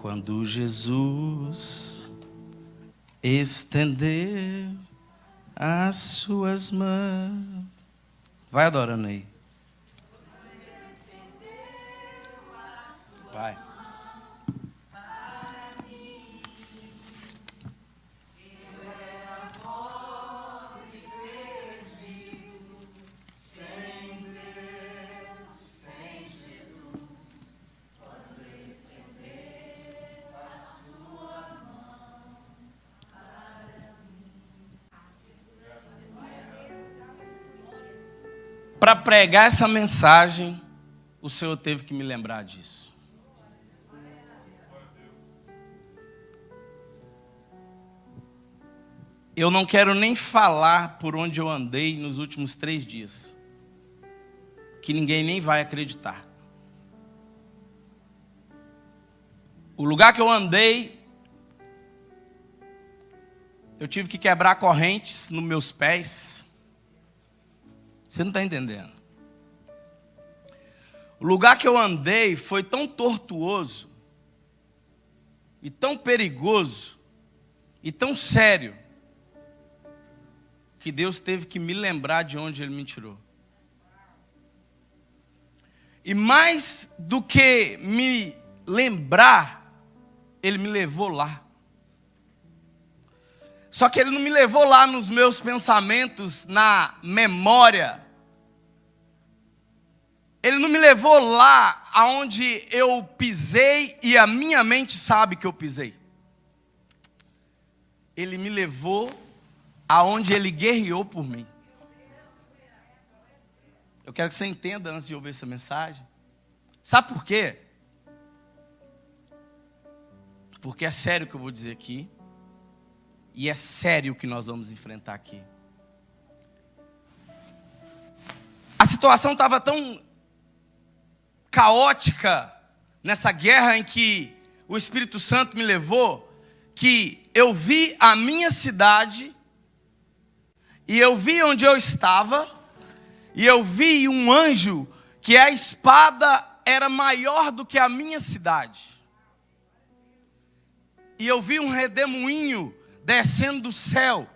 Quando Jesus estendeu as suas mãos. Vai adorando aí. Vai. Para pregar essa mensagem, o Senhor teve que me lembrar disso. Eu não quero nem falar por onde eu andei nos últimos 3 dias, que ninguém nem vai acreditar. O lugar que eu andei, eu tive que quebrar correntes nos meus pés. Você não está entendendo. O lugar que eu andei foi tão tortuoso, e tão perigoso, e tão sério, que Deus teve que me lembrar de onde Ele me tirou. E mais do que me lembrar, Ele me levou lá. Só que Ele não me levou lá nos meus pensamentos, na memória. Ele não me levou lá aonde eu pisei e a minha mente sabe que eu pisei. Ele me levou aonde Ele guerreou por mim. Eu quero que você entenda antes de ouvir essa mensagem. Sabe por quê? Porque é sério o que eu vou dizer aqui. E é sério o que nós vamos enfrentar aqui. A situação estava tão caótica nessa guerra em que o Espírito Santo me levou, que eu vi a minha cidade, e eu vi onde eu estava, e eu vi um anjo que a espada era maior do que a minha cidade. E eu vi um redemoinho descendo do céu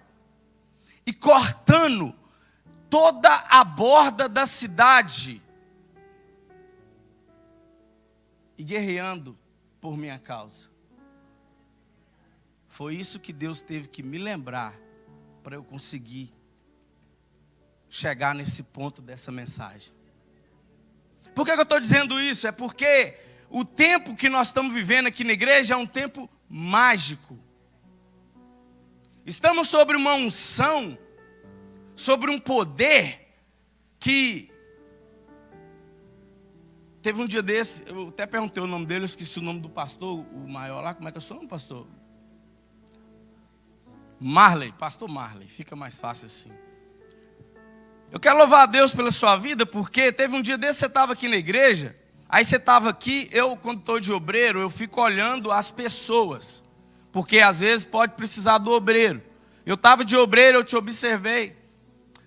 e cortando toda a borda da cidade e guerreando por minha causa. Foi isso que Deus teve que me lembrar para eu conseguir chegar nesse ponto dessa mensagem. Por que eu estou dizendo isso? É porque o tempo que nós estamos vivendo aqui na igreja é um tempo mágico. Estamos sobre uma unção, sobre um poder que... Teve um dia desse, eu até perguntei o nome dele, eu esqueci o nome do pastor, o maior lá, como é que é o seu nome, pastor? Marley, pastor Marley, fica mais fácil assim. Eu quero louvar a Deus pela sua vida, porque teve um dia desse, você estava aqui na igreja, aí você estava aqui, eu quando estou de obreiro, eu fico olhando as pessoas, porque às vezes pode precisar do obreiro. Eu estava de obreiro, eu te observei.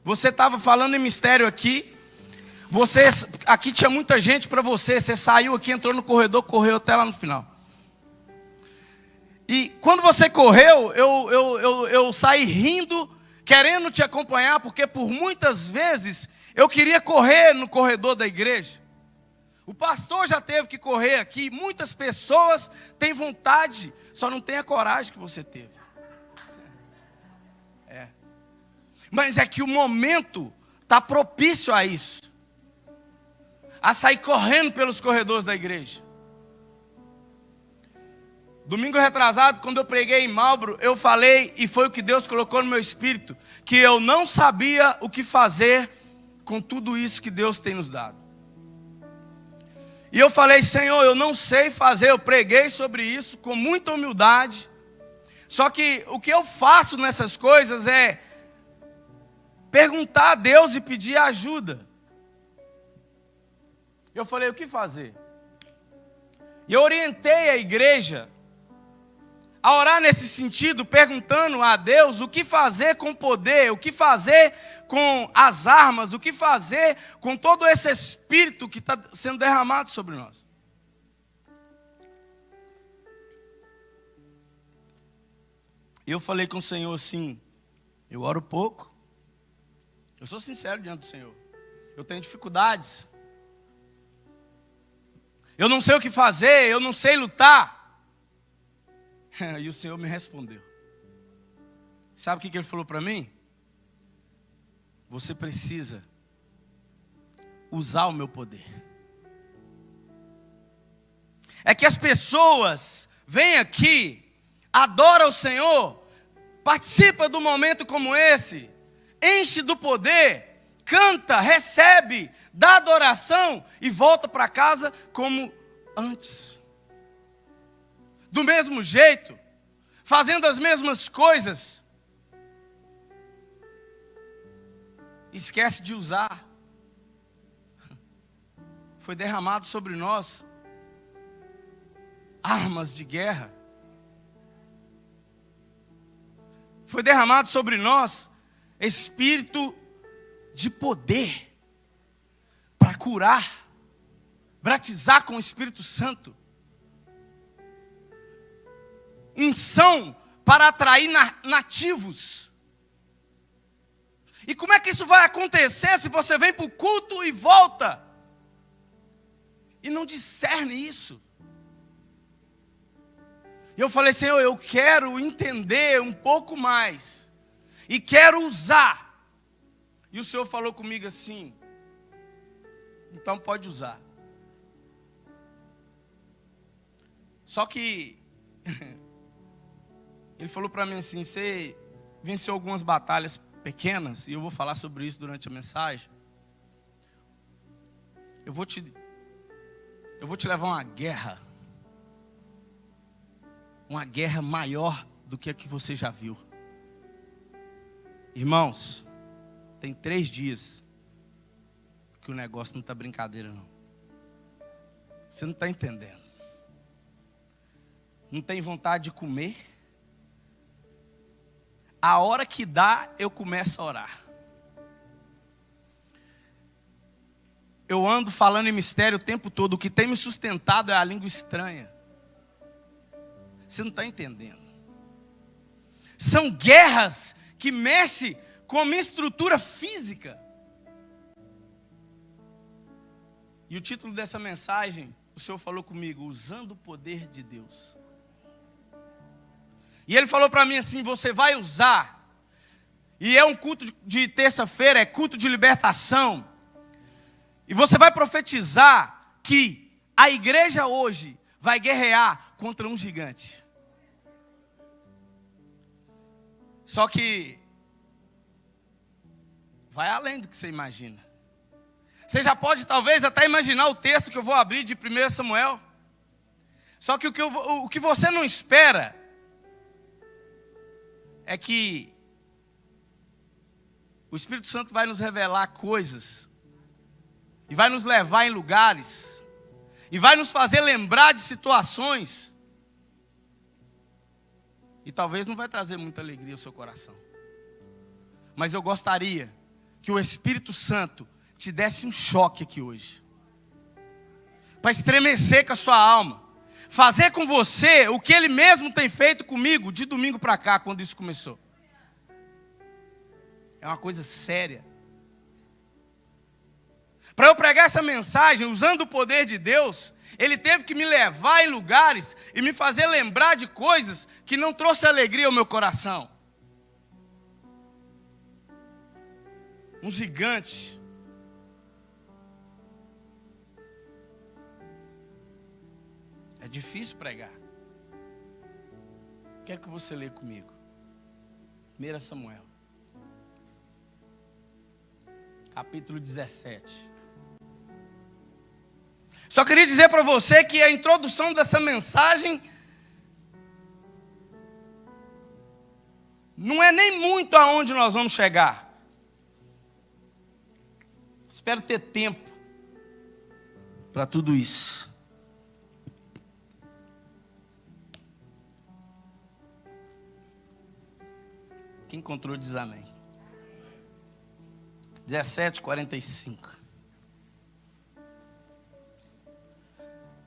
Você estava falando em mistério aqui. Aqui tinha muita gente para você. Você saiu aqui, entrou no corredor, correu até lá no final. E quando você correu, eu saí rindo, querendo te acompanhar, porque por muitas vezes eu queria correr no corredor da igreja. O pastor já teve que correr aqui. Muitas pessoas têm vontade, só não tem a coragem que você teve. Mas é que o momento está propício a isso. A sair correndo pelos corredores da igreja. Domingo retrasado, quando eu preguei em Marlboro, eu falei, e foi o que Deus colocou no meu espírito, que eu não sabia o que fazer com tudo isso que Deus tem nos dado. E eu falei, Senhor, eu não sei fazer. Eu preguei sobre isso com muita humildade. Só que o que eu faço nessas coisas é perguntar a Deus e pedir ajuda. Eu falei, o que fazer? E eu orientei a igreja a orar nesse sentido, perguntando a Deus o que fazer com o poder, o que fazer com as armas, o que fazer com todo esse espírito que está sendo derramado sobre nós. Eu falei com o Senhor assim, eu oro pouco. Eu sou sincero diante do Senhor. Eu tenho dificuldades. Eu não sei o que fazer, eu não sei lutar. E o Senhor me respondeu. Sabe o que Ele falou para mim? Você precisa usar o meu poder. É que as pessoas vêm aqui, adoram o Senhor, participa do momento como esse, enche do poder, canta, recebe, dá adoração e volta para casa como antes. Do mesmo jeito, fazendo as mesmas coisas. Esquece de usar. Foi derramado sobre nós armas de guerra. Foi derramado sobre nós espírito de poder para curar, batizar com o Espírito Santo. Unção para atrair nativos. E como é que isso vai acontecer se você vem para o culto e volta e não discerne isso? E eu falei, Senhor, eu quero entender um pouco mais e quero usar. E o Senhor falou comigo assim, então pode usar. Só que Ele falou para mim assim, você venceu algumas batalhas pequenas, e eu vou falar sobre isso durante a mensagem. Eu vou te levar a uma guerra maior do que a que você já viu. Irmãos, tem 3 dias que o negócio não está brincadeira não. Você não está entendendo. Não tem vontade de comer. A hora que dá, eu começo a orar. Eu ando falando em mistério o tempo todo. O que tem me sustentado é a língua estranha. Você não está entendendo. São guerras que mexem com a minha estrutura física. E o título dessa mensagem, o Senhor falou comigo, usando o poder de Deus. E Ele falou para mim assim, você vai usar. E é um culto de terça-feira, é culto de libertação. E você vai profetizar que a igreja hoje vai guerrear contra um gigante. Só que vai além do que você imagina. Você já pode talvez até imaginar o texto que eu vou abrir de 1 Samuel. Só que o que você não espera é que o Espírito Santo vai nos revelar coisas, e vai nos levar em lugares, e vai nos fazer lembrar de situações, e talvez não vai trazer muita alegria ao seu coração. Mas eu gostaria que o Espírito Santo te desse um choque aqui hoje, para estremecer com a sua alma, fazer com você o que Ele mesmo tem feito comigo de domingo para cá, quando isso começou. É uma coisa séria. Para eu pregar essa mensagem, usando o poder de Deus, Ele teve que me levar em lugares e me fazer lembrar de coisas que não trouxe alegria ao meu coração. Um gigante. É difícil pregar. Quero que você leia comigo. 1 Samuel. Capítulo 17. Só queria dizer para você que a introdução dessa mensagem não é nem muito aonde nós vamos chegar. Espero ter tempo para tudo isso. Quem encontrou diz amém. 17:45.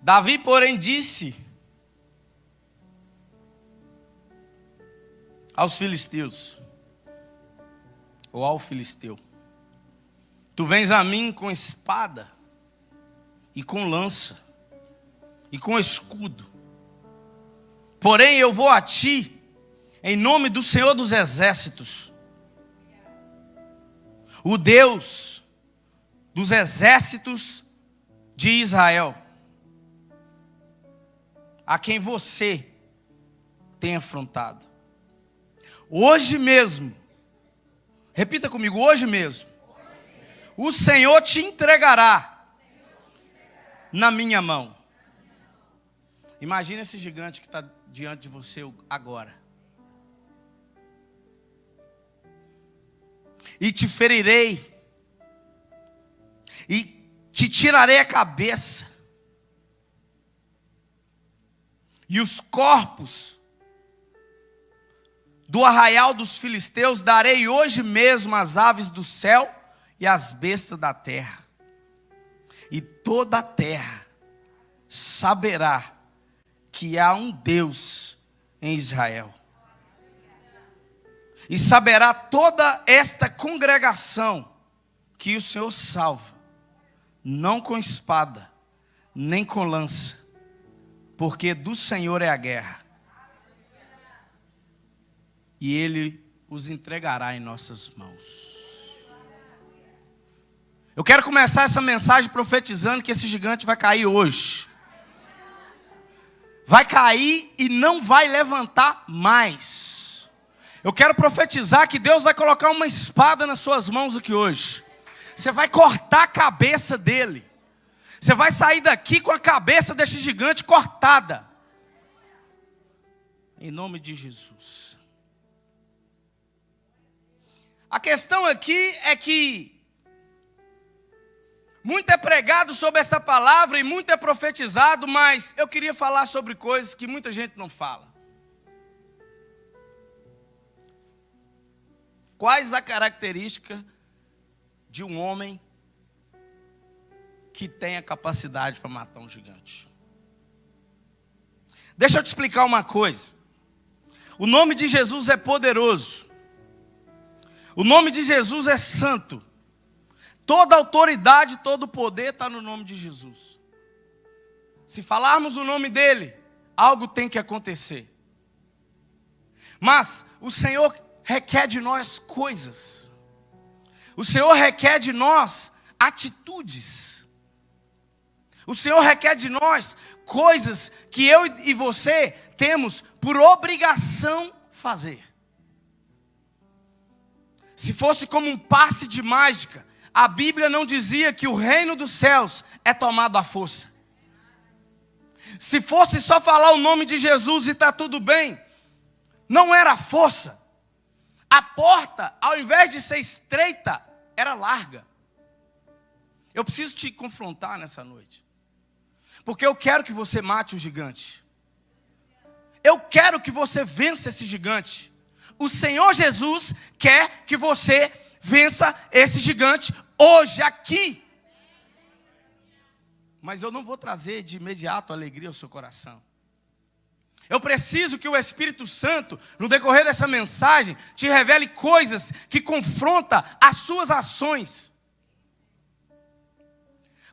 Davi, porém, disse: aos filisteus, ou ao filisteu: tu vens a mim com espada, e com lança, e com escudo, porém eu vou a ti, em nome do Senhor dos Exércitos, o Deus dos exércitos de Israel, a quem você tem afrontado. Hoje mesmo, repita comigo, hoje mesmo, o Senhor te entregará na minha mão. Imagina esse gigante que está diante de você agora. E te ferirei, e te tirarei a cabeça, e os corpos do arraial dos filisteus darei hoje mesmo às aves do céu e às bestas da terra. E toda a terra saberá que há um Deus em Israel. E saberá toda esta congregação que o Senhor salva, não com espada, nem com lança, porque do Senhor é a guerra. E Ele os entregará em nossas mãos. Eu quero começar essa mensagem profetizando que esse gigante vai cair hoje. Vai cair e não vai levantar mais. Eu quero profetizar que Deus vai colocar uma espada nas suas mãos aqui hoje. Você vai cortar a cabeça dele. Você vai sair daqui com a cabeça desse gigante cortada. Em nome de Jesus. A questão aqui é que muito é pregado sobre essa palavra e muito é profetizado, mas eu queria falar sobre coisas que muita gente não fala. Quais a característica de um homem que tem a capacidade para matar um gigante? Deixa eu te explicar uma coisa. O nome de Jesus é poderoso. O nome de Jesus é santo. Toda autoridade, todo poder está no nome de Jesus. Se falarmos o nome dele, algo tem que acontecer. Mas o Senhor requer de nós coisas. O Senhor requer de nós atitudes. O Senhor requer de nós coisas que eu e você temos por obrigação fazer. Se fosse como um passe de mágica, a Bíblia não dizia que o reino dos céus é tomado à força. Se fosse só falar o nome de Jesus e está tudo bem, não era força. A porta, ao invés de ser estreita, era larga. Eu preciso te confrontar nessa noite. Porque eu quero que você mate o gigante. Eu quero que você vença esse gigante. O Senhor Jesus quer que você vença esse gigante hoje, aqui. Mas eu não vou trazer de imediato alegria ao seu coração. Eu preciso que o Espírito Santo, no decorrer dessa mensagem, te revele coisas que confrontam as suas ações.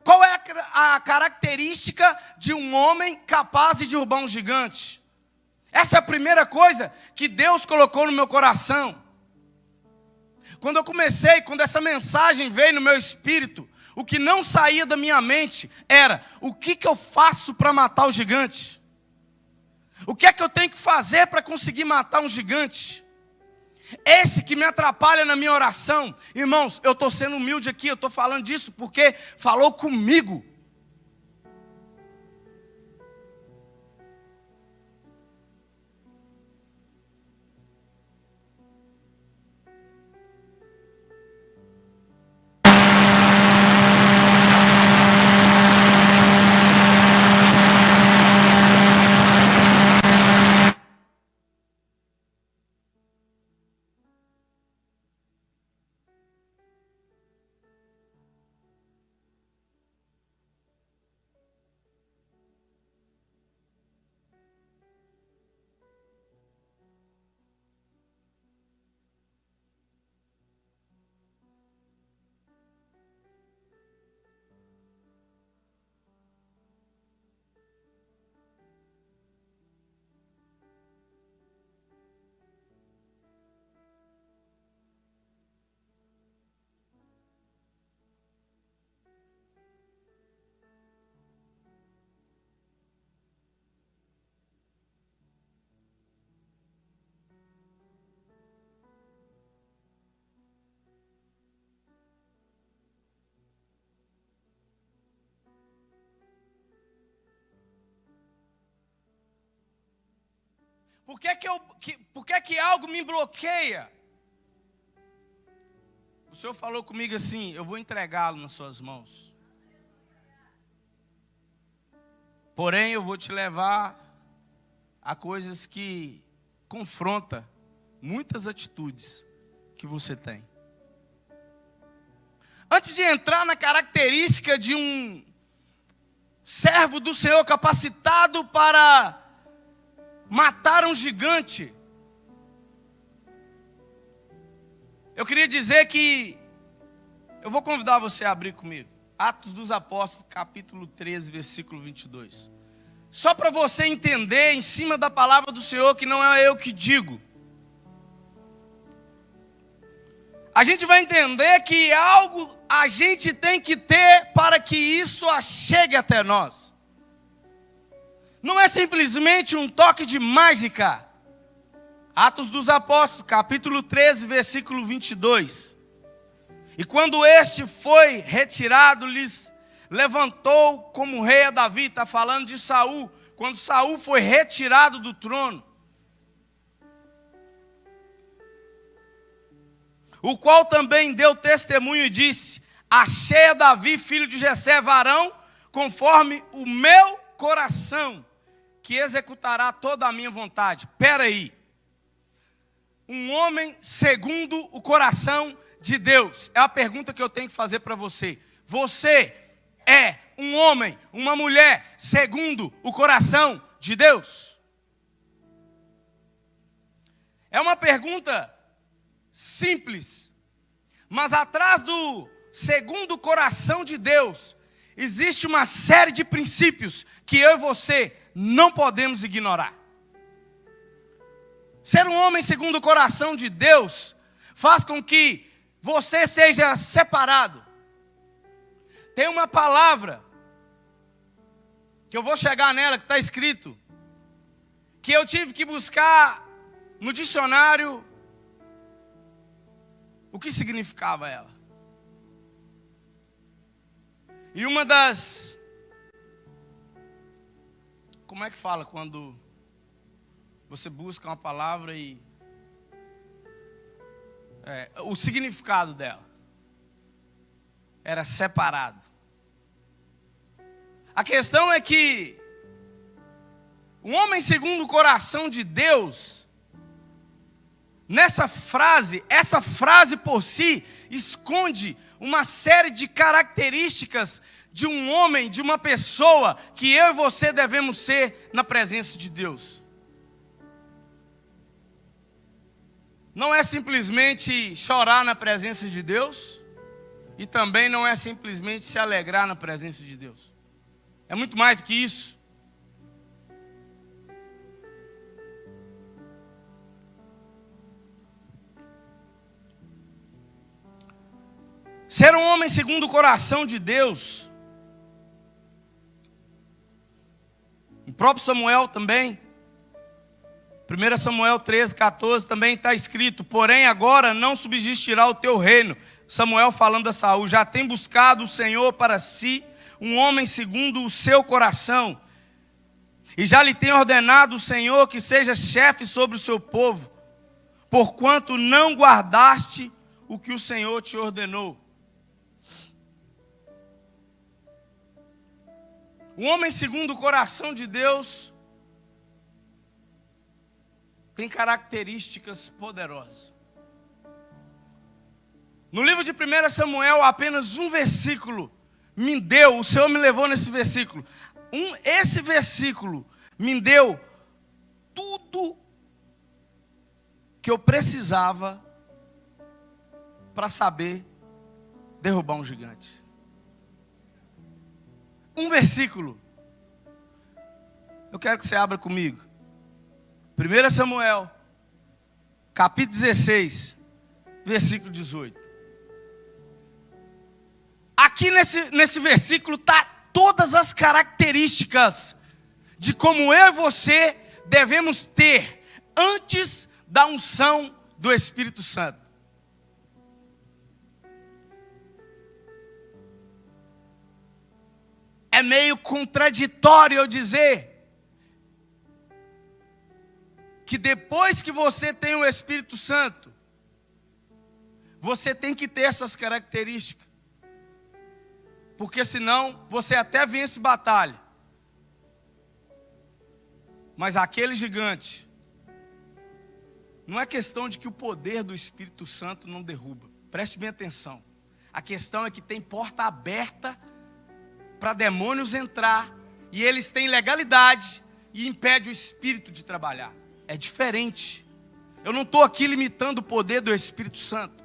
Qual é a característica de um homem capaz de derrubar um gigante? Essa é a primeira coisa que Deus colocou no meu coração. Quando essa mensagem veio no meu espírito, o que não saía da minha mente era: o que eu faço para matar o gigante? O que é que eu tenho que fazer para conseguir matar um gigante? Esse que me atrapalha na minha oração. Irmãos, eu estou sendo humilde aqui, eu estou falando disso porque falou comigo. Por que algo me bloqueia? O Senhor falou comigo assim: eu vou entregá-lo nas suas mãos. Porém, eu vou te levar a coisas que confrontam muitas atitudes que você tem. Antes de entrar na característica de um servo do Senhor capacitado para matar um gigante, eu queria dizer que eu vou convidar você a abrir comigo Atos dos Apóstolos, capítulo 13, versículo 22. Só para você entender, em cima da palavra do Senhor, que não é eu que digo. A gente vai entender que algo a gente tem que ter para que isso chegue até nós. Não é simplesmente um toque de mágica. Atos dos Apóstolos, capítulo 13, versículo 22. E quando este foi retirado, lhes levantou como rei a Davi. Está falando de Saul. Quando Saul foi retirado do trono, o qual também deu testemunho e disse: achei a Davi, filho de Jessé, varão, conforme o meu coração, que executará toda a minha vontade. Espera aí. Um homem segundo o coração de Deus. É a pergunta que eu tenho que fazer para você. Você é um homem, uma mulher segundo o coração de Deus? É uma pergunta simples, mas atrás do segundo o coração de Deus existe uma série de princípios que eu e você não podemos ignorar. Ser um homem segundo o coração de Deus faz com que você seja separado. Tem uma palavra que eu vou chegar nela, que está escrito, que eu tive que buscar no dicionário o que significava ela. E uma das... Como é que fala quando você busca uma palavra e... o significado dela era separado. A questão é que um homem segundo o coração de Deus, essa frase por si esconde uma série de características de um homem, de uma pessoa que eu e você devemos ser na presença de Deus. Não é simplesmente chorar na presença de Deus, e também não é simplesmente se alegrar na presença de Deus. É muito mais do que isso. Ser um homem segundo o coração de Deus. O próprio Samuel também. 1 Samuel 13, 14 também está escrito: porém agora não subsistirá o teu reino. Samuel falando a Saul: já tem buscado o Senhor para si um homem segundo o seu coração. E já lhe tem ordenado o Senhor que seja chefe sobre o seu povo, porquanto não guardaste o que o Senhor te ordenou. O homem segundo o coração de Deus tem características poderosas. No livro de 1 Samuel, apenas um versículo o Senhor me levou nesse versículo. Esse versículo me deu tudo que eu precisava para saber derrubar um gigante. Um versículo. Eu quero que você abra comigo. 1 Samuel, capítulo 16, versículo 18. Aqui nesse versículo está todas as características de como eu e você devemos ter antes da unção do Espírito Santo. É meio contraditório eu dizer que depois que você tem o Espírito Santo, você tem que ter essas características. Porque senão você até vence batalha. Mas aquele gigante, não é questão de que o poder do Espírito Santo não derruba. Preste bem atenção. A questão é que tem porta aberta para demônios entrar. E eles têm legalidade e impede o Espírito de trabalhar. É diferente. Eu não estou aqui limitando o poder do Espírito Santo.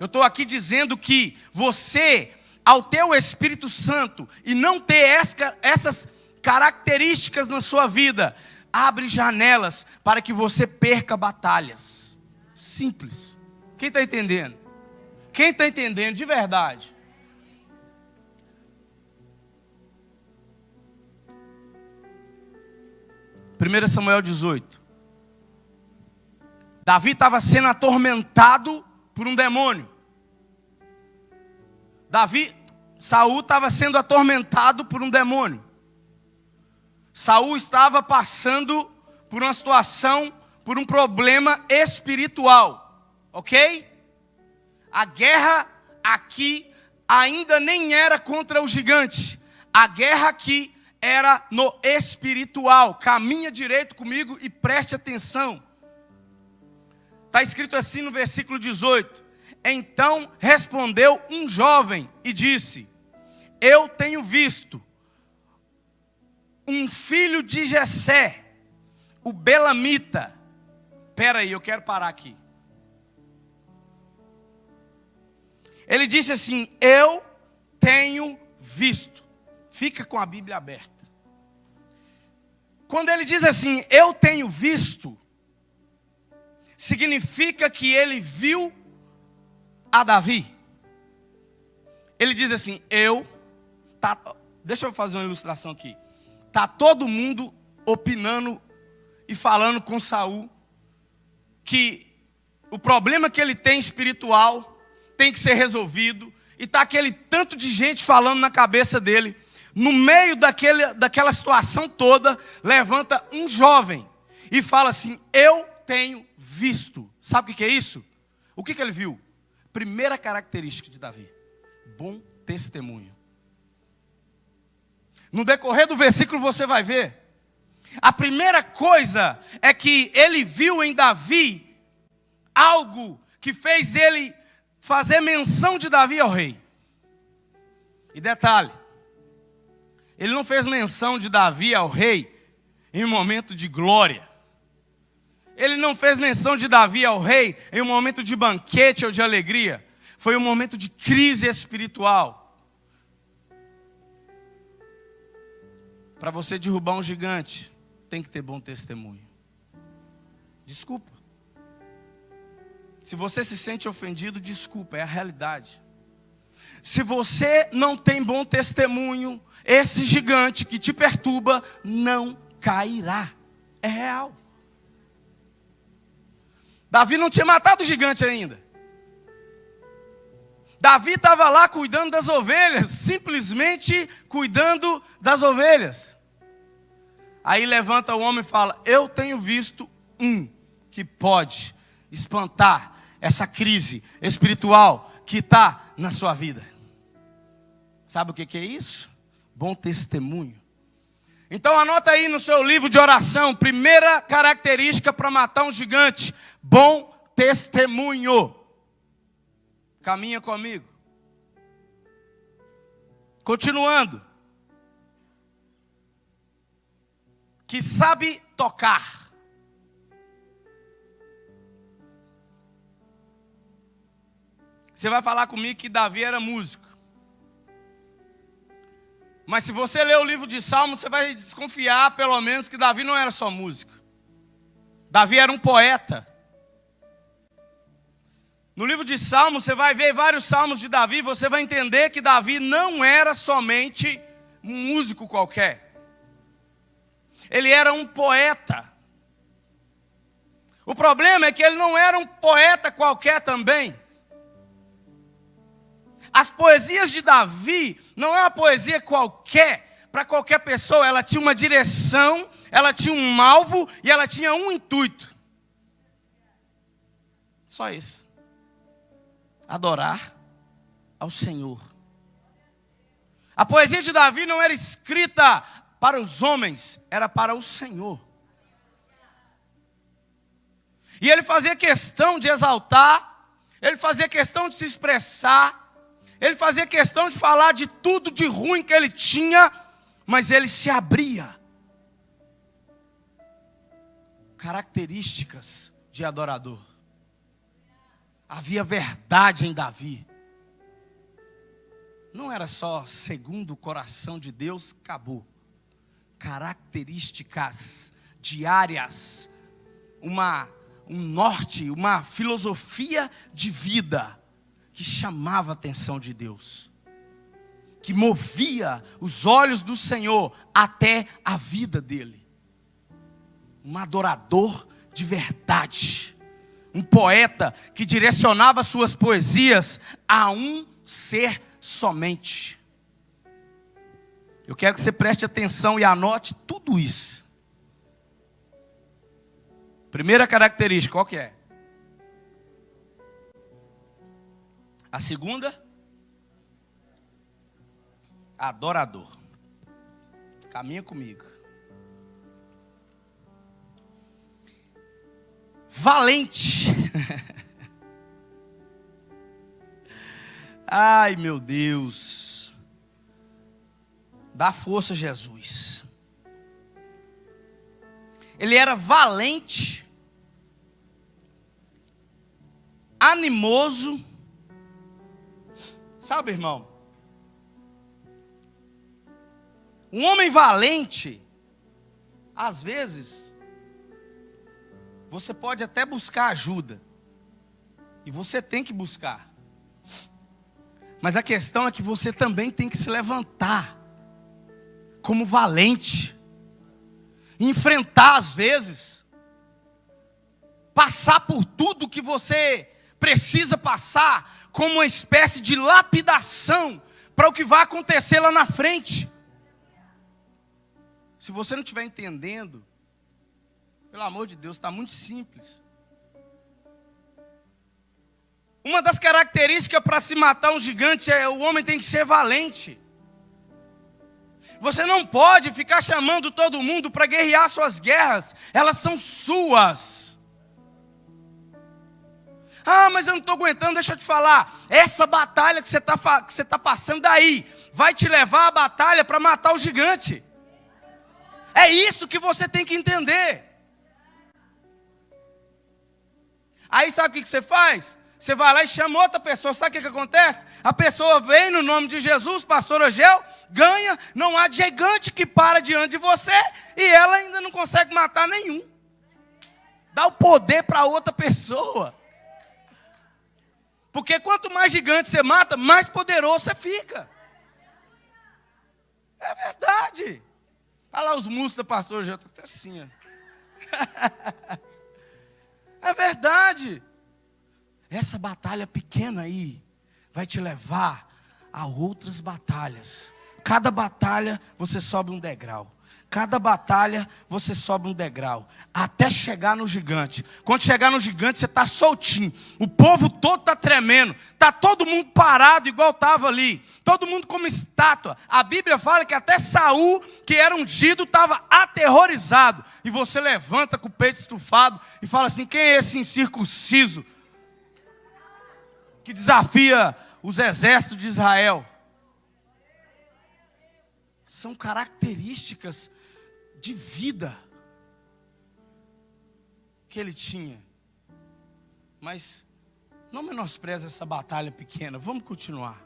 Eu estou aqui dizendo que você, ao ter o Espírito Santo e não ter essas características na sua vida, abre janelas para que você perca batalhas. Simples. Quem está entendendo? Quem está entendendo de verdade? Primeiro Samuel 18. Davi estava sendo atormentado por um demônio. Saul estava sendo atormentado por um demônio. Saul estava passando por uma situação, por um problema espiritual. Ok? A guerra aqui ainda nem era contra o gigante. A guerra aqui era no espiritual. Caminha direito comigo e preste atenção. Está escrito assim no versículo 18. Então respondeu um jovem e disse: eu tenho visto um filho de Jessé, o belamita. Espera aí, eu quero parar aqui. Ele disse assim: eu tenho visto. Fica com a Bíblia aberta. Quando ele diz assim, eu tenho visto, significa que ele viu a Davi. Ele diz assim, deixa eu fazer uma ilustração aqui. Está todo mundo opinando e falando com Saul que o problema que ele tem espiritual tem que ser resolvido. E está aquele tanto de gente falando na cabeça dele. No meio daquela situação toda, levanta um jovem e fala assim, eu tenho visto. Sabe o que é isso? O que ele viu? Primeira característica de Davi: bom testemunho. No decorrer do versículo você vai ver. A primeira coisa é que ele viu em Davi algo que fez ele fazer menção de Davi ao rei. E detalhe, ele não fez menção de Davi ao rei em um momento de glória. Ele não fez menção de Davi ao rei em um momento de banquete ou de alegria. Foi um momento de crise espiritual. Para você derrubar um gigante, tem que ter bom testemunho. Desculpa. Se você se sente ofendido, desculpa, é a realidade. Se você não tem bom testemunho, esse gigante que te perturba não cairá. É real. Davi não tinha matado o gigante ainda. Davi estava lá cuidando das ovelhas, simplesmente cuidando das ovelhas. Aí levanta o homem e fala, eu tenho visto um que pode espantar essa crise espiritual que está na sua vida. Sabe o que é isso? Bom testemunho. Então anota aí no seu livro de oração, primeira característica para matar um gigante: bom testemunho. Caminha comigo. Continuando. Que sabe tocar. Você vai falar comigo que Davi era músico. Mas se você ler o livro de Salmos, você vai desconfiar, pelo menos, que Davi não era só músico. Davi era um poeta. No livro de Salmos, você vai ver vários salmos de Davi, você vai entender que Davi não era somente um músico qualquer. Ele era um poeta. O problema é que ele não era um poeta qualquer também. As poesias de Davi não é uma poesia qualquer, para qualquer pessoa. Ela tinha uma direção, ela tinha um alvo e ela tinha um intuito. Só isso. Adorar ao Senhor. A poesia de Davi não era escrita para os homens, era para o Senhor. E ele fazia questão de exaltar, ele fazia questão de se expressar, ele fazia questão de falar de tudo de ruim que ele tinha, mas ele se abria. Características de adorador. Havia verdade em Davi. Não era só segundo o coração de Deus, acabou. Características diárias, um norte, uma filosofia de vida que chamava a atenção de Deus, que movia os olhos do Senhor até a vida dele. Um adorador de verdade, um poeta que direcionava suas poesias a um ser somente. Eu quero que você preste atenção e anote tudo isso. Primeira característica, qual que é? A segunda, adorador. Caminha comigo. Valente. Ai, meu Deus. Dá força, Jesus. Ele era valente, animoso. Sabe, irmão? Um homem valente, às vezes, você pode até buscar ajuda. E você tem que buscar. Mas a questão é que você também tem que se levantar como valente. Enfrentar às vezes. Passar por tudo que você precisa passar como uma espécie de lapidação para o que vai acontecer lá na frente. Se você não estiver entendendo, pelo amor de Deus, está muito simples. Uma das características para se matar um gigante é o homem tem que ser valente. Você não pode ficar chamando todo mundo para guerrear suas guerras. Elas são suas. Ah, mas eu não estou aguentando, deixa eu te falar. Essa batalha que você está passando daí vai te levar à batalha para matar o gigante. É isso que você tem que entender. Aí sabe o que você faz? Você vai lá e chama outra pessoa. Sabe o que acontece? A pessoa vem no nome de Jesus, pastor Ogel, ganha. Não há gigante que para diante de você. E ela ainda não consegue matar nenhum. Dá o poder para outra pessoa. Porque quanto mais gigante você mata, mais poderoso você fica. É verdade. Olha lá os músculos do pastor Ogel. Estou até assim, ó. É verdade. Essa batalha pequena aí vai te levar a outras batalhas. Cada batalha você sobe um degrau. Cada batalha você sobe um degrau. Até chegar no gigante. Quando chegar no gigante você está soltinho. O povo todo está tremendo. Está todo mundo parado igual estava ali. Todo mundo como estátua. A Bíblia fala que até Saul, que era ungido, estava aterrorizado. E você levanta com o peito estufado e fala assim: quem é esse incircunciso que desafia os exércitos de Israel? São características de vida que ele tinha. Mas não menospreze essa batalha pequena. Vamos continuar.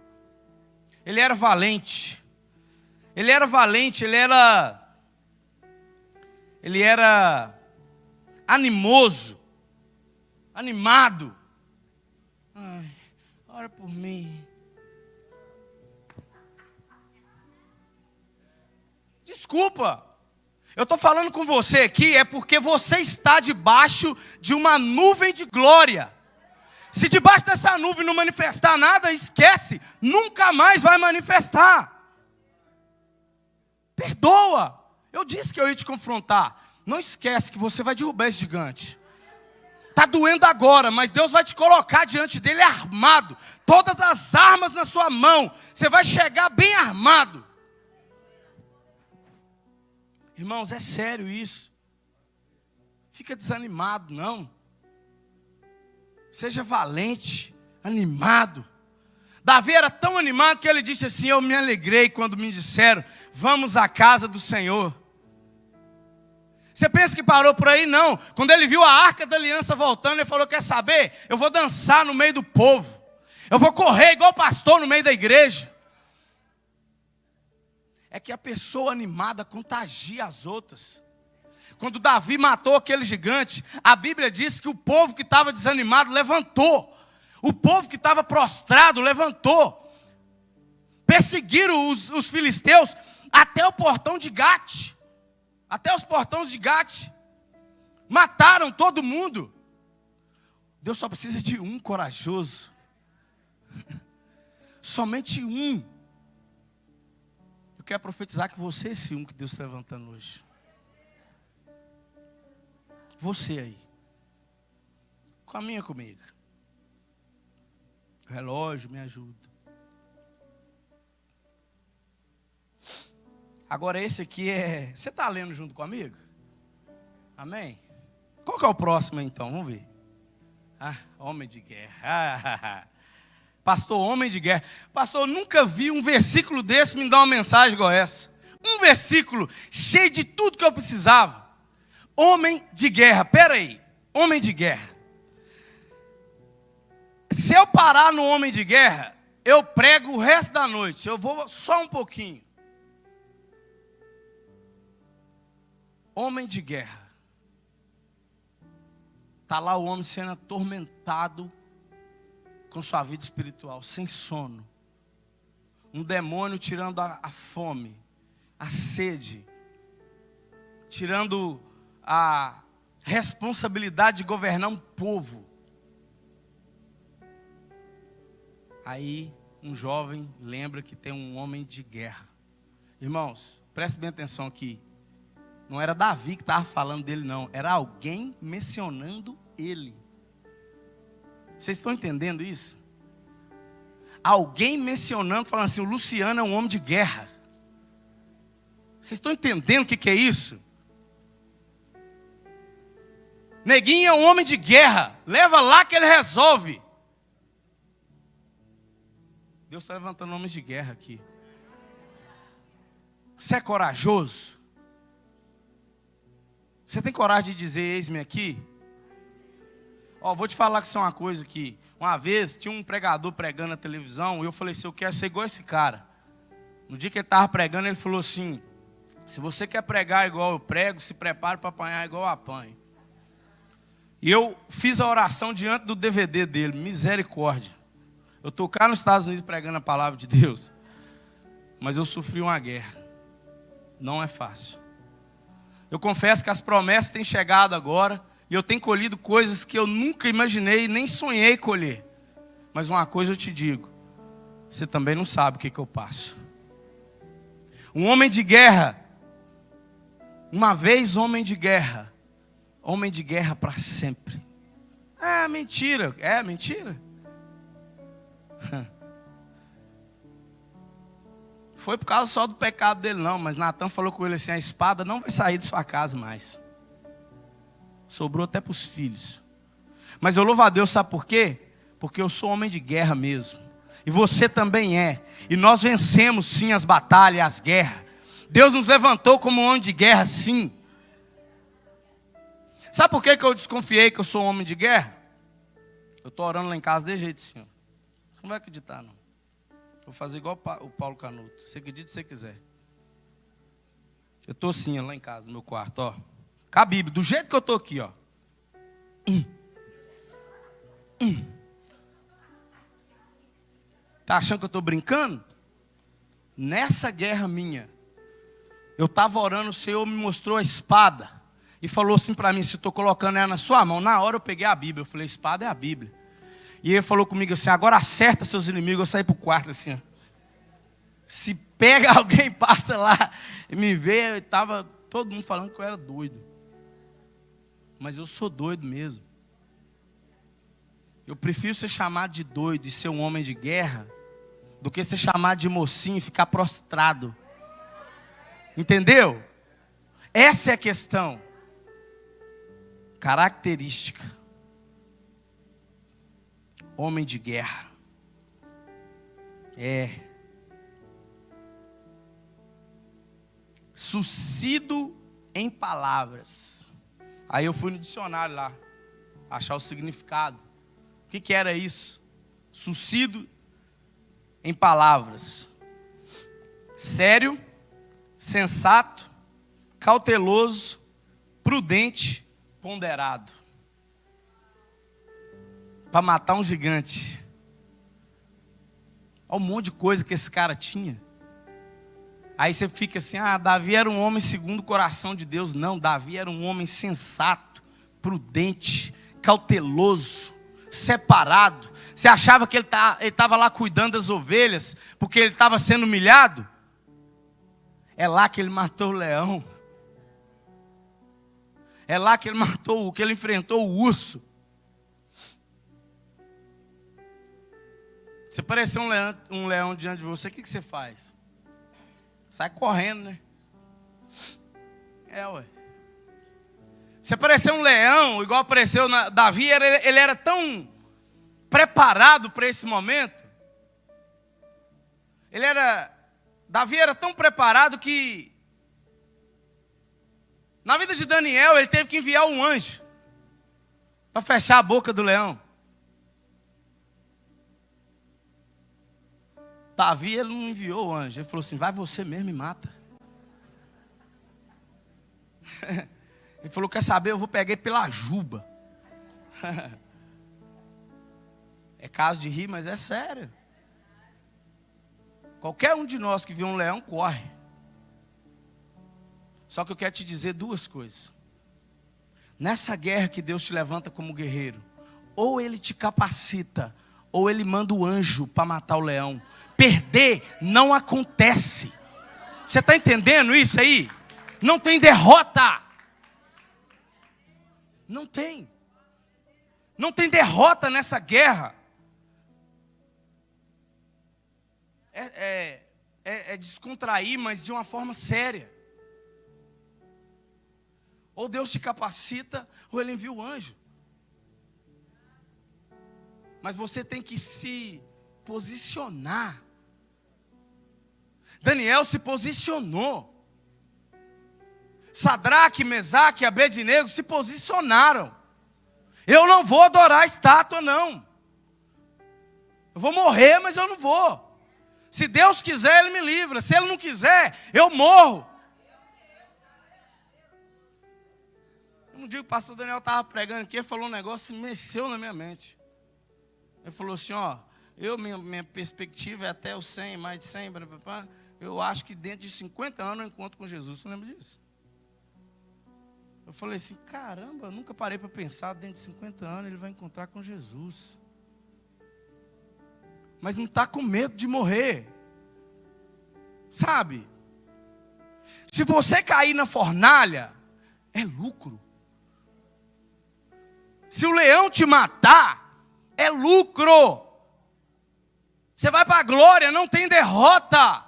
Ele era valente. Ele era valente, ele era animoso, animado. Ai, ora por mim. Desculpa, eu estou falando com você aqui é porque você está debaixo de uma nuvem de glória. Se debaixo dessa nuvem não manifestar nada, esquece, nunca mais vai manifestar. Perdoa, Eu disse que eu ia te confrontar. Não esquece que você vai derrubar esse gigante. Está doendo agora, mas Deus vai te colocar diante dele armado. Todas as armas na sua mão. Você vai chegar bem armado. Irmãos, é sério isso. Fica desanimado, não. Seja valente, animado. Davi era tão animado que ele disse assim: eu me alegrei quando me disseram, vamos à casa do Senhor. Você pensa que parou por aí? Não. Quando ele viu a arca da aliança voltando, ele falou: quer saber? Eu vou dançar no meio do povo. Eu vou correr igual pastor no meio da igreja. É que a pessoa animada contagia as outras. Quando Davi matou aquele gigante, a Bíblia diz que o povo que estava desanimado levantou. O povo que estava prostrado levantou. Perseguiram os filisteus até o portão de Gate. Até os portões de Gate. Mataram todo mundo. Deus só precisa de um corajoso. Somente um. Eu quero profetizar que você é esse um que Deus está levantando hoje. Você aí. Caminha comigo. O relógio me ajuda. Agora esse aqui é... Você está lendo junto comigo? Amém? Qual que é o próximo então? Vamos ver. Homem de guerra. Pastor, homem de guerra. Pastor, eu nunca vi um versículo desse me dar uma mensagem igual essa. Um versículo cheio de tudo que eu precisava. Homem de guerra. Pera aí. Homem de guerra. Se eu parar no homem de guerra, eu prego o resto da noite. Eu vou só um pouquinho. Homem de guerra. Está lá o homem sendo atormentado com sua vida espiritual, sem sono. Um demônio tirando a fome, a sede, tirando a responsabilidade de governar um povo. Aí um jovem lembra que tem um homem de guerra. Irmãos, preste bem atenção aqui. Não era Davi que estava falando dele, não. Era alguém mencionando ele. Vocês estão entendendo isso? Alguém mencionando, falando assim: o Luciano é um homem de guerra. Vocês estão entendendo o que é isso? Neguinho é um homem de guerra. Leva lá que ele resolve. Deus está levantando homens de guerra aqui. Você é corajoso? Você tem coragem de dizer: eis-me aqui? Vou te falar que isso é uma coisa que... Uma vez tinha um pregador pregando na televisão. E eu falei assim: eu quero ser igual esse cara. No dia que ele estava pregando, ele falou assim: se você quer pregar igual eu prego, se prepare para apanhar igual eu apanho. E eu fiz a oração diante do DVD dele. Misericórdia. Eu estou cá nos Estados Unidos pregando a palavra de Deus. Mas eu sofri uma guerra. Não é fácil. Eu confesso que as promessas têm chegado agora. E eu tenho colhido coisas que eu nunca imaginei, nem sonhei colher. Mas uma coisa eu te digo. Você também não sabe o que eu passo. Um homem de guerra. Uma vez homem de guerra. Homem de guerra para sempre. É mentira. É mentira. Foi por causa só do pecado dele não. Mas Natan falou com ele assim: a espada não vai sair de sua casa mais. Sobrou até para os filhos. Mas eu louvo a Deus, sabe por quê? Porque eu sou homem de guerra mesmo. E você também é. E nós vencemos sim as batalhas, as guerras. Deus nos levantou como homem de guerra, sim. Sabe por que eu desconfiei que eu sou um homem de guerra? Eu estou orando lá em casa de jeito assim. Você não vai acreditar, não. Vou fazer igual o Paulo Canuto. Você acredita se você quiser. Eu estou assim, lá em casa, no meu quarto, ó. Com a Bíblia, do jeito que eu estou aqui, ó. Tá achando que eu estou brincando? Nessa guerra minha, eu estava orando, o Senhor me mostrou a espada. E falou assim para mim: se eu estou colocando ela na sua mão. Na hora eu peguei a Bíblia. Eu falei: espada é a Bíblia. E ele falou comigo assim: agora acerta seus inimigos. Eu saí para o quarto assim, ó. Se pega alguém, passa lá e me vê, eu estava todo mundo falando que eu era doido. Mas eu sou doido mesmo. Eu prefiro ser chamado de doido e ser um homem de guerra do que ser chamado de mocinho e ficar prostrado. Entendeu? Essa é a questão. Característica. Homem de guerra. Sucido em palavras. Aí eu fui no dicionário lá, achar o significado. O que era isso? Sucido em palavras. Sério, sensato, cauteloso, prudente, ponderado. Para matar um gigante. Olha um monte de coisa que esse cara tinha. Aí você fica assim, Davi era um homem segundo o coração de Deus. Não, Davi era um homem sensato, prudente, cauteloso, separado. Você achava que ele estava lá cuidando das ovelhas, porque ele estava sendo humilhado? É lá que ele matou o leão. É lá que ele enfrentou o urso. Se aparecer um leão diante de você, o que você faz? Sai correndo, né? Ué. Se aparecer um leão, igual apareceu Davi, ele era tão preparado para esse momento. Davi era tão preparado que, na vida de Daniel, ele teve que enviar um anjo para fechar a boca do leão. Davi, ele não enviou o anjo. Ele falou assim, vai você mesmo e mata. Ele falou, quer saber, eu vou pegar ele pela juba. É caso de rir, mas é sério. Qualquer um de nós que vê um leão, corre. Só que eu quero te dizer duas coisas. Nessa guerra que Deus te levanta como guerreiro, ou Ele te capacita, ou Ele manda o anjo para matar o leão. Perder não acontece. Você está entendendo isso aí? Não tem derrota. Não tem. Não tem derrota nessa guerra. É descontrair, mas de uma forma séria. Ou Deus te capacita, ou Ele envia o anjo. Mas você tem que se posicionar. Daniel se posicionou. Sadraque, Mesaque e Abednego se posicionaram. Eu não vou adorar a estátua, não. Eu vou morrer, mas eu não vou. Se Deus quiser, Ele me livra. Se Ele não quiser, eu morro. Um dia o pastor Daniel estava pregando aqui, ele falou um negócio que mexeu na minha mente. Ele falou assim, minha perspectiva é até os 100, mais de 100, eu acho que dentro de 50 anos eu encontro com Jesus. Você lembra disso? Eu falei assim, caramba, eu nunca parei para pensar, dentro de 50 anos ele vai encontrar com Jesus. Mas não está com medo de morrer. Sabe? Se você cair na fornalha, é lucro. Se o leão te matar, é lucro. Você vai para a glória, não tem derrota.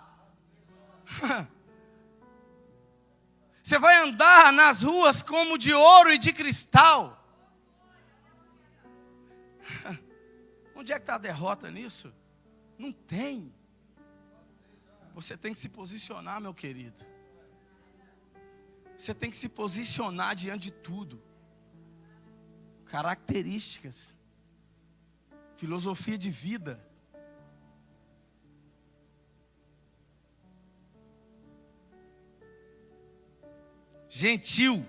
Você vai andar nas ruas como de ouro e de cristal. Onde é que está a derrota nisso? Não tem. Você tem que se posicionar, meu querido. Você tem que se posicionar diante de tudo. Características. Filosofia de vida. Gentil.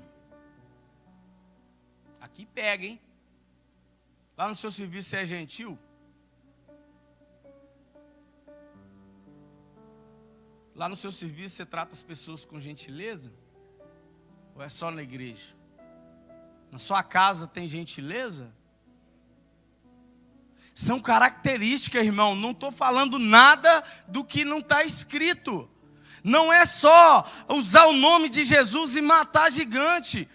Aqui pega, hein? Lá no seu serviço você é gentil? Lá no seu serviço você trata as pessoas com gentileza? Ou é só na igreja? Na sua casa tem gentileza? São características, irmão. Não estou falando nada do que não está escrito. Não é só usar o nome de Jesus e matar gigante.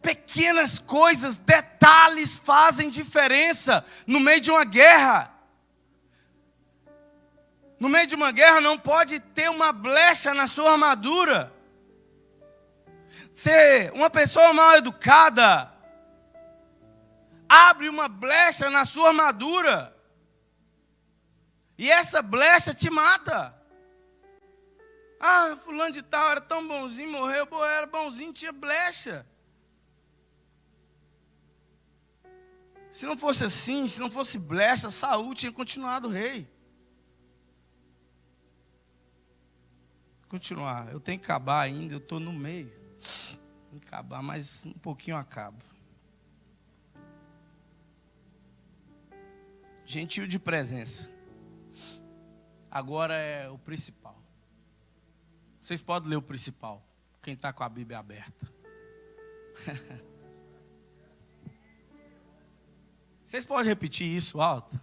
Pequenas coisas, detalhes fazem diferença no meio de uma guerra. No meio de uma guerra não pode ter uma brecha na sua armadura. Ser uma pessoa mal educada abre uma brecha na sua armadura. E essa brecha te mata. Ah, fulano de tal era tão bonzinho, morreu, era bonzinho, tinha brecha. Se não fosse assim, se não fosse brecha, Saul tinha continuado rei. Continuar, eu tenho que acabar ainda, eu estou no meio. Tenho que acabar, mas um pouquinho eu acabo. Gentil de presença. Agora é o principal. Vocês podem ler o principal, quem está com a Bíblia aberta. Vocês podem repetir isso alto?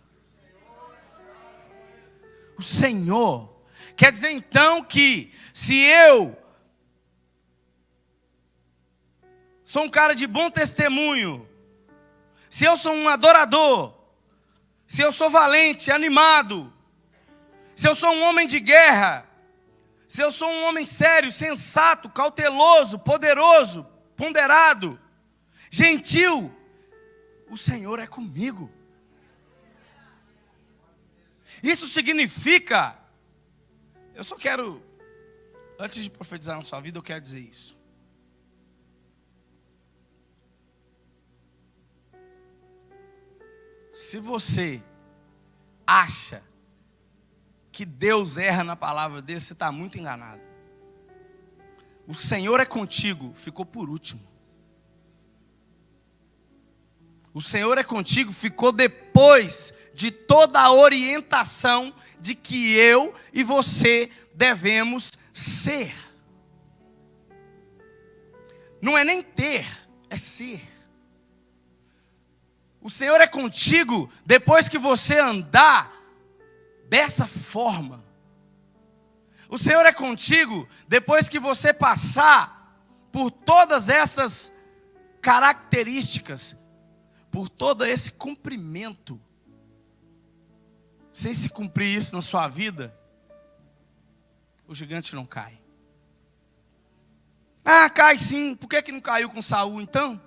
O Senhor. Quer dizer então que se eu sou um cara de bom testemunho, se eu sou um adorador, se eu sou valente, animado, se eu sou um homem de guerra, se eu sou um homem sério, sensato, cauteloso, poderoso, ponderado, gentil, o Senhor é comigo. Isso significa, eu só quero, antes de profetizar na sua vida, eu quero dizer isso. Se você acha que Deus erra na palavra dele, você está muito enganado. O Senhor é contigo, ficou por último. O Senhor é contigo, ficou depois de toda a orientação de que eu e você devemos ser. Não é nem ter, é ser. O Senhor é contigo depois que você andar dessa forma. O Senhor é contigo depois que você passar por todas essas características, por todo esse cumprimento. Sem se cumprir isso na sua vida, o gigante não cai. Ah, cai sim. Por que não caiu com Saul então?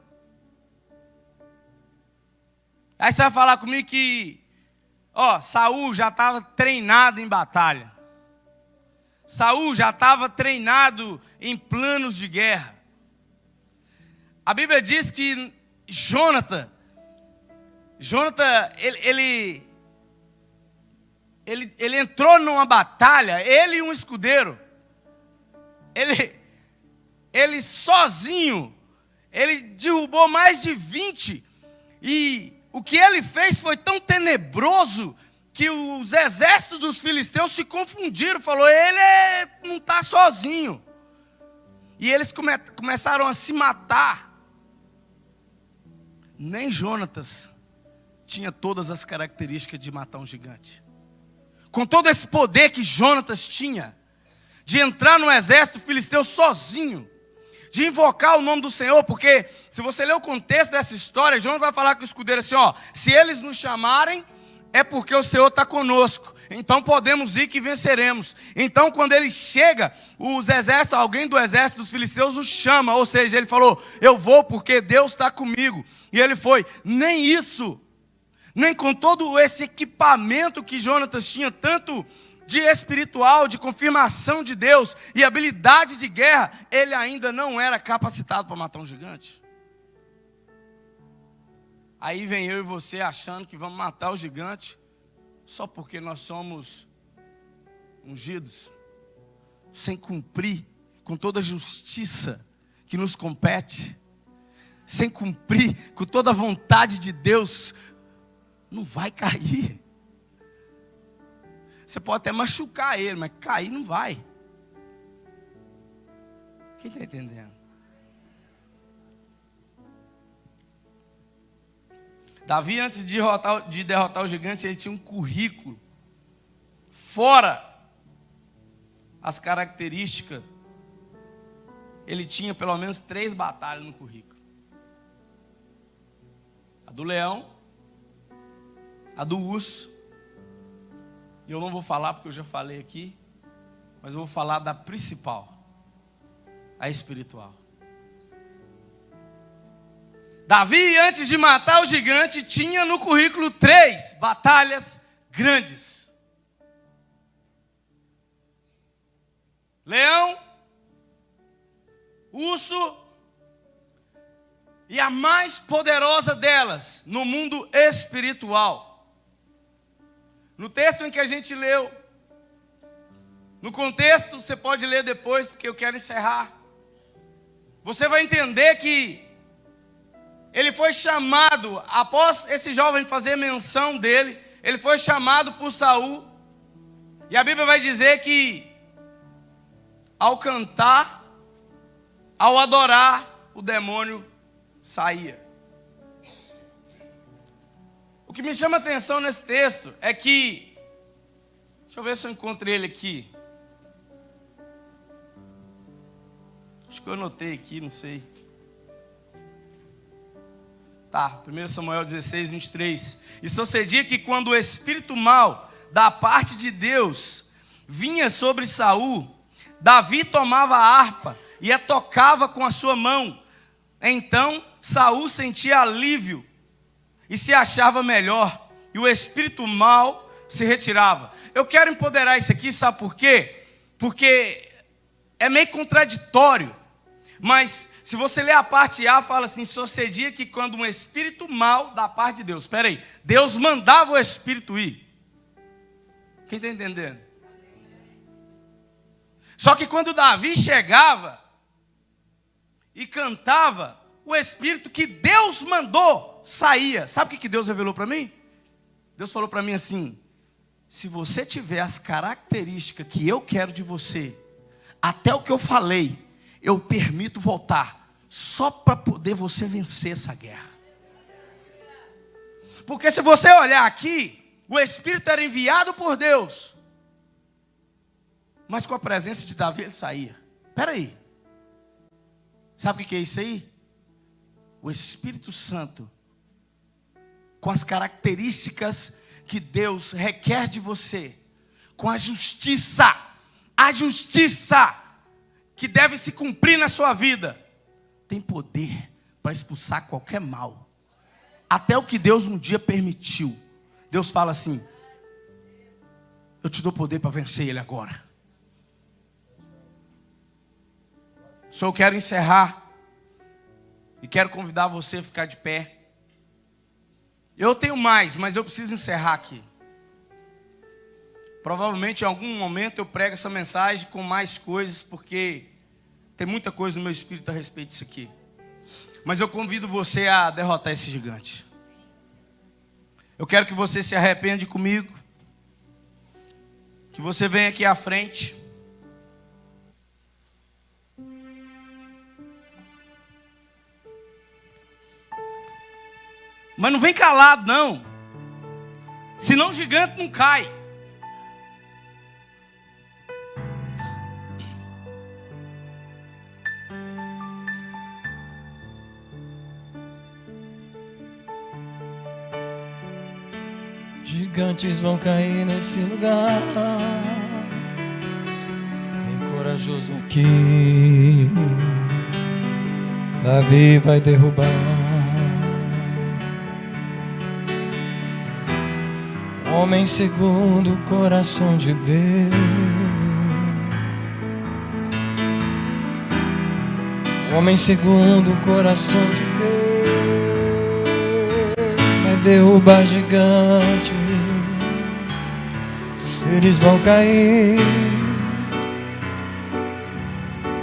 Aí você vai falar comigo que, Saul já estava treinado em batalha. Saul já estava treinado em planos de guerra. A Bíblia diz que Jonathan, ele entrou numa batalha, ele e um escudeiro. Ele sozinho, ele derrubou mais de 20. E o que ele fez foi tão tenebroso que os exércitos dos filisteus se confundiram. Falou, não está sozinho. E eles começaram a se matar. Nem Jonatas tinha todas as características de matar um gigante. Com todo esse poder que Jonatas tinha, de entrar no exército filisteu sozinho, de invocar o nome do Senhor, porque se você ler o contexto dessa história, Jonatas vai falar com o escudeiro assim, se eles nos chamarem, é porque o Senhor está conosco, então podemos ir que venceremos. Então quando ele chega, alguém do exército dos filisteus o chama, ou seja, ele falou, eu vou porque Deus está comigo, e ele foi. Nem isso, nem com todo esse equipamento que Jonatas tinha, tanto de espiritual, de confirmação de Deus e habilidade de guerra, ele ainda não era capacitado para matar um gigante. Aí vem eu e você achando que vamos matar o gigante só porque nós somos ungidos, sem cumprir com toda a justiça que nos compete, sem cumprir com toda a vontade de Deus, não vai cair. Você pode até machucar ele, mas cair não vai. Quem está entendendo? Davi, antes de derrotar o gigante, ele tinha um currículo fora as características, ele tinha pelo menos 3 batalhas no currículo. A do leão, a do urso, e eu não vou falar porque eu já falei aqui, mas eu vou falar da principal, a espiritual. Davi, antes de matar o gigante, tinha no currículo 3 batalhas grandes. Leão, urso, e a mais poderosa delas no mundo espiritual. No texto em que a gente leu, no contexto, você pode ler depois, porque eu quero encerrar. Você vai entender que ele foi chamado, após esse jovem fazer menção dele, ele foi chamado por Saul. E a Bíblia vai dizer que ao cantar, ao adorar, o demônio saía. O que me chama a atenção nesse texto é que, deixa eu ver se eu encontro ele aqui. Acho que eu anotei aqui, não sei. Tá, 1 Samuel 16, 23. E sucedia que quando o espírito mau da parte de Deus vinha sobre Saul, Davi tomava a harpa e a tocava com a sua mão. Então Saul sentia alívio e se achava melhor, e o espírito mau se retirava. Eu quero empoderar isso aqui, sabe por quê? Porque é meio contraditório, mas se você ler a parte A, fala assim: sucedia que quando um espírito mau da parte de Deus, espera aí, Deus mandava o espírito ir. Quem está entendendo? Só que quando Davi chegava e cantava, o espírito que Deus mandou saía. Sabe o que Deus revelou para mim? Deus falou para mim assim: se você tiver as características que eu quero de você, até o que eu falei, eu permito voltar, só para poder você vencer essa guerra. Porque se você olhar aqui, o Espírito era enviado por Deus, mas com a presença de Davi ele saía. Espera aí, sabe o que é isso aí? O Espírito Santo, com as características que Deus requer de você, com a justiça que deve se cumprir na sua vida, tem poder para expulsar qualquer mal. Até o que Deus um dia permitiu. Deus fala assim: eu te dou poder para vencer ele agora. Só eu quero encerrar e quero convidar você a ficar de pé. Eu tenho mais, mas eu preciso encerrar aqui. Provavelmente em algum momento eu prego essa mensagem com mais coisas, porque tem muita coisa no meu espírito a respeito disso aqui. Mas eu convido você a derrotar esse gigante. Eu quero que você se arrepende comigo, que você venha aqui à frente. Mas não vem calado não, senão o gigante não cai. Gigantes vão cair nesse lugar. Bem corajoso aqui, Davi vai derrubar. Homem segundo o coração de Deus, homem segundo o coração de Deus, vai derrubar gigante. Eles vão cair,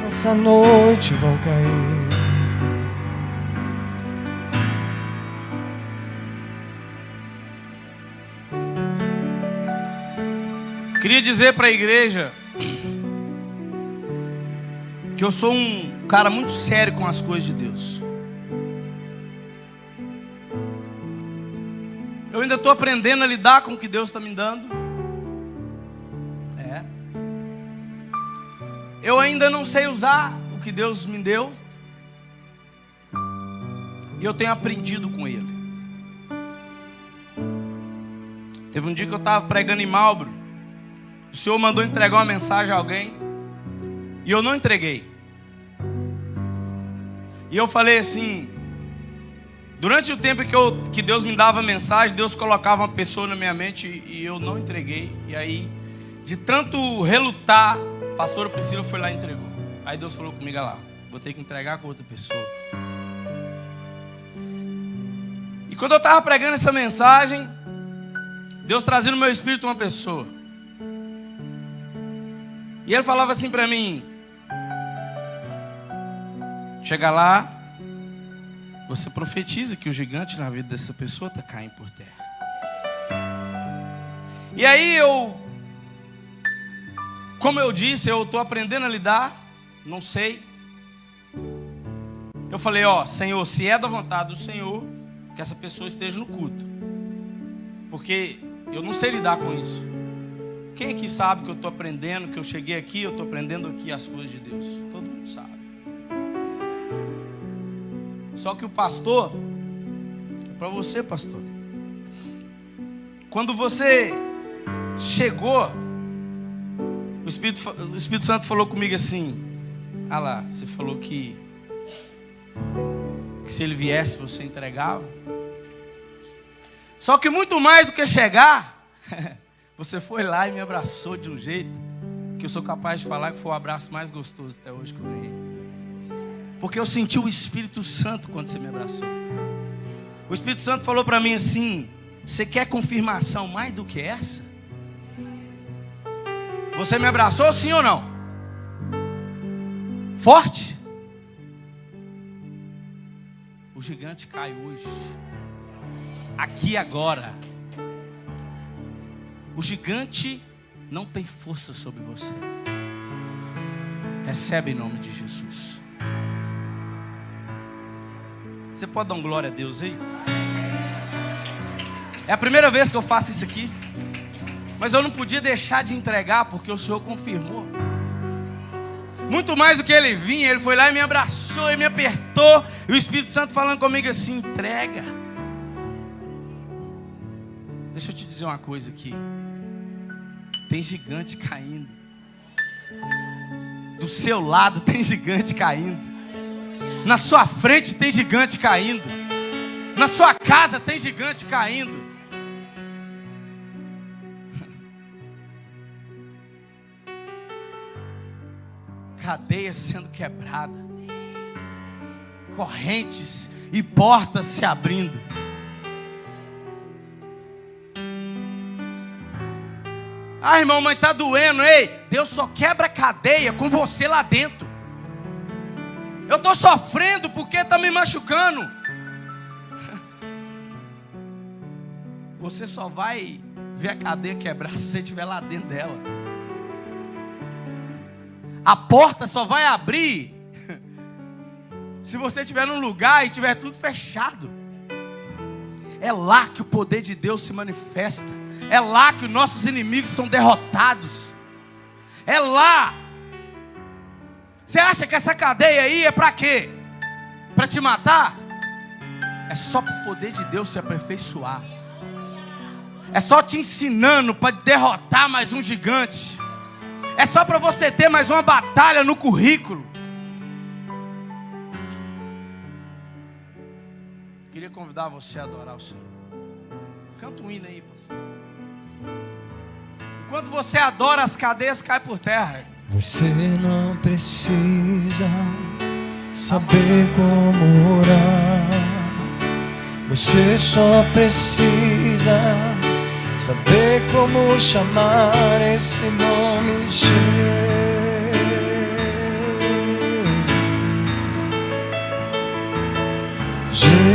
nessa noite vão cair. Queria dizer para a igreja que eu sou um cara muito sério com as coisas de Deus. Eu ainda estou aprendendo a lidar com o que Deus está me dando. eu ainda não sei usar o que Deus me deu. E eu tenho aprendido com Ele. Teve um dia que eu estava pregando em Marlboro. O Senhor mandou entregar uma mensagem a alguém. E eu não entreguei. E eu falei assim... Durante o tempo que Deus me dava mensagem, Deus colocava uma pessoa na minha mente e eu não entreguei. E aí, de tanto relutar, a pastora Priscila foi lá e entregou. Aí Deus falou comigo, lá, vou ter que entregar com outra pessoa. E quando eu estava pregando essa mensagem, Deus trazia no meu espírito uma pessoa. E ele falava assim para mim: chega lá, você profetiza que o gigante na vida dessa pessoa está caindo por terra. E aí como eu disse, eu estou aprendendo a lidar, não sei. Eu falei, Senhor, se é da vontade do Senhor, que essa pessoa esteja no culto. Porque eu não sei lidar com isso. Quem aqui sabe que eu estou aprendendo, que eu cheguei aqui, eu estou aprendendo aqui as coisas de Deus? Todo mundo sabe. Só que o pastor, é para você, pastor. Quando você chegou, o Espírito Santo falou comigo assim: lá, você falou que se ele viesse você entregava. Só que muito mais do que chegar, você foi lá e me abraçou de um jeito que eu sou capaz de falar que foi o abraço mais gostoso até hoje que eu ganhei. Porque eu senti o Espírito Santo quando você me abraçou. O Espírito Santo falou para mim assim: você quer confirmação mais do que essa? Você me abraçou, sim ou não? Forte? O gigante cai hoje. Aqui agora. O gigante não tem força sobre você. Recebe em nome de Jesus. Você pode dar um glória a Deus aí? É a primeira vez que eu faço isso aqui. Mas eu não podia deixar de entregar, porque o Senhor confirmou. Muito mais do que ele vinha, ele foi lá e me abraçou e me apertou. E o Espírito Santo falando comigo assim: entrega. Deixa eu te dizer uma coisa aqui. Tem gigante caindo. Do seu lado tem gigante caindo. Na sua frente tem gigante caindo. Na sua casa tem gigante caindo. Cadeias sendo quebradas, correntes e portas se abrindo. Irmão, mas está doendo. Ei, Deus só quebra cadeia com você lá dentro. Eu estou sofrendo porque está me machucando. Você só vai ver a cadeia quebrar se você estiver lá dentro dela. A porta só vai abrir se você estiver num lugar e estiver tudo fechado. É lá que o poder de Deus se manifesta. É lá que os nossos inimigos são derrotados. É lá. Você acha que essa cadeia aí é para quê? Para te matar? É só para o poder de Deus se aperfeiçoar. É só te ensinando para derrotar mais um gigante. É só para você ter mais uma batalha no currículo. Queria convidar você a adorar o Senhor. Canta um hino aí, pastor. Enquanto você adora, as cadeias caem por terra. Você não precisa saber como orar. Você só precisa saber como chamar esse nome, Jesus. Jesus.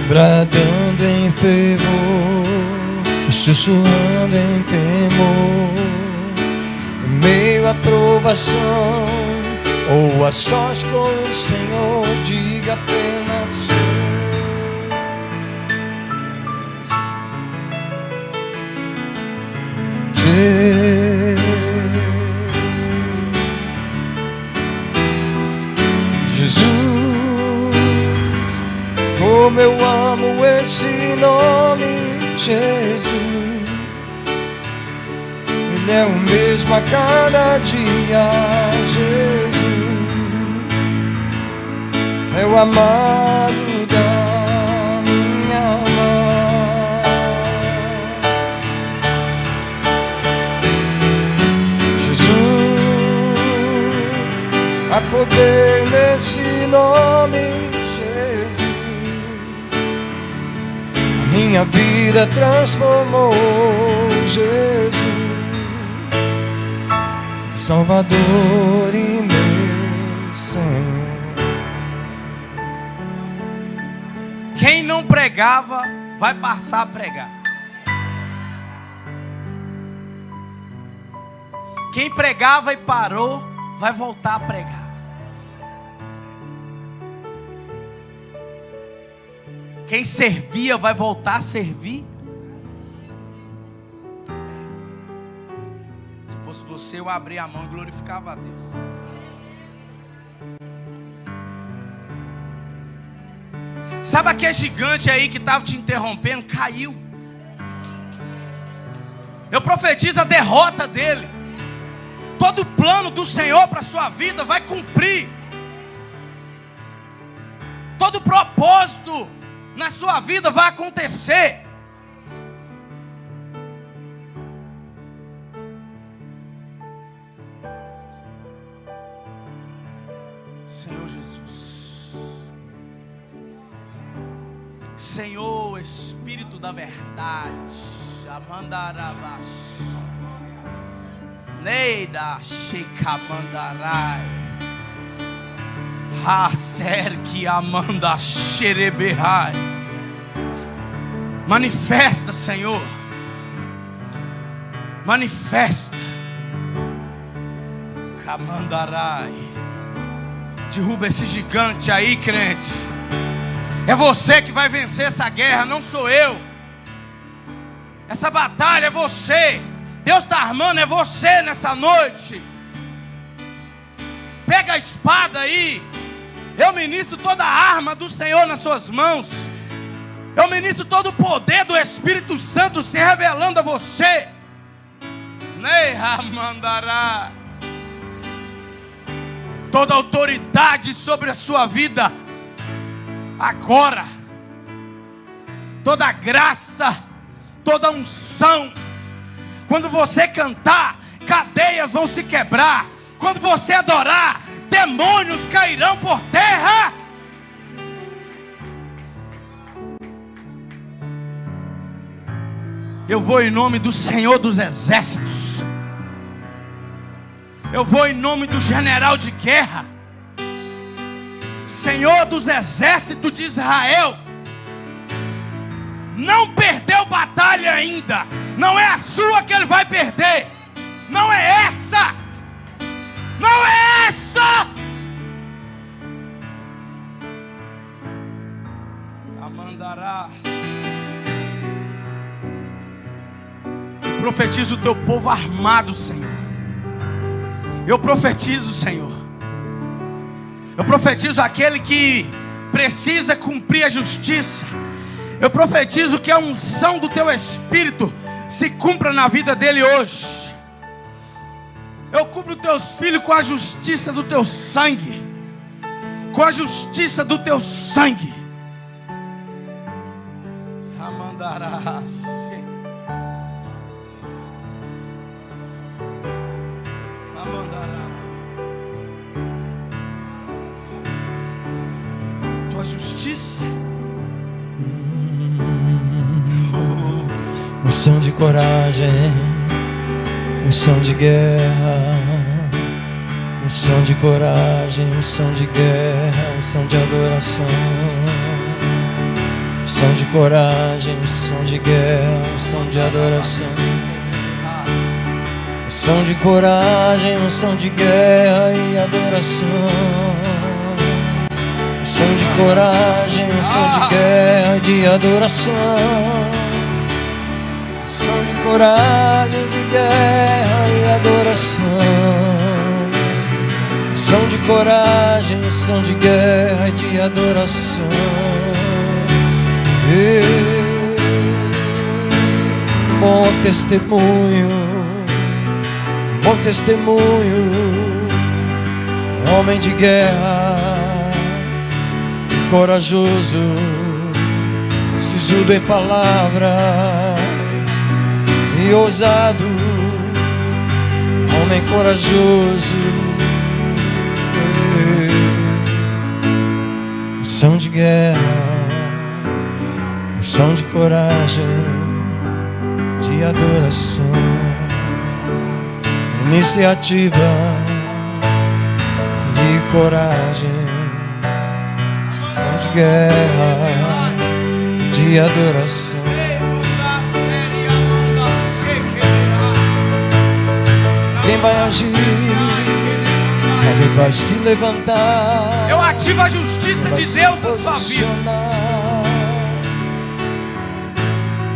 Bradando em fervor, sussurrando em temor, em meio à provação, ou a sós com o Senhor, diga apenas Jesus, como eu amo esse nome, Jesus. Ele é o mesmo a cada dia, Jesus. É o amado da minha alma. Jesus, há poder nesse nome, Jesus. A minha vida transformou, Jesus. Salvador e meu Senhor. Quem não pregava vai passar a pregar. Quem pregava e parou vai voltar a pregar. Quem servia vai voltar a servir. Se fosse você, eu abria a mão e glorificava a Deus. Sabe aquele gigante aí que estava te interrompendo? Caiu. Eu profetizo a derrota dele. Todo o plano do Senhor para a sua vida vai cumprir. Todo o propósito na sua vida vai acontecer. Senhor Jesus, Senhor Espírito da verdade, Amandarabash, Neida Shekamandarai, Haserki Amanda Xerebehai. Manifesta, Senhor. Manifesta. Kamandarai. Derruba esse gigante aí, crente. É você que vai vencer essa guerra, não sou eu. Essa batalha é você. Deus está armando, é você nessa noite. Pega a espada aí. Eu ministro toda a arma do Senhor nas suas mãos. Eu ministro todo o poder do Espírito Santo se revelando a você. Neihamandará. Toda autoridade sobre a sua vida agora. Toda graça, toda unção. Quando você cantar, cadeias vão se quebrar. Quando você adorar, demônios cairão por terra. Eu vou em nome do Senhor dos Exércitos. Eu vou em nome do general de guerra, Senhor dos Exércitos de Israel. Não perdeu batalha ainda. Não é a sua que ele vai perder. Não é essa. Não é essa. Amandará. Eu profetizo o teu povo armado, Senhor. Eu profetizo, Senhor. Eu profetizo aquele que precisa cumprir a justiça. Eu profetizo que a unção do teu Espírito se cumpra na vida dele hoje. Eu cubro teus filhos com a justiça do teu sangue. Com a justiça do teu sangue. Amandará. Tua justiça. Unção de coragem, unção de guerra, unção de coragem, unção de guerra, unção de adoração. Unção de coragem, unção de guerra, unção de adoração. Unção de coragem, unção de guerra e adoração. Unção de coragem, unção de guerra e de adoração. Unção de coragem, de guerra e adoração. Som de coragem, som de guerra e de adoração. Bom testemunho, bom testemunho, homem de guerra e corajoso, sisudo em palavras e ousado, homem corajoso. Som de guerra, som de coragem, de adoração, iniciativa e coragem, som de guerra, de adoração. Alguém vai agir, alguém vai se levantar. Eu ativo a justiça de Deus na sua vida.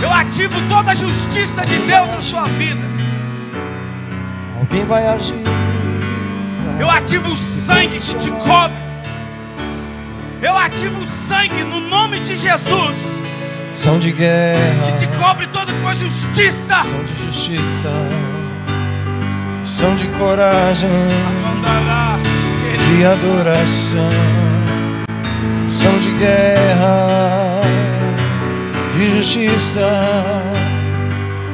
Eu ativo toda a justiça de Deus na sua vida. Alguém vai agir. Eu ativo o sangue que te cobre. Eu ativo o sangue no nome de Jesus. Som de guerra, que te cobre todo com a justiça. Som de justiça, som de coragem, de adoração. Som de guerra, de justiça,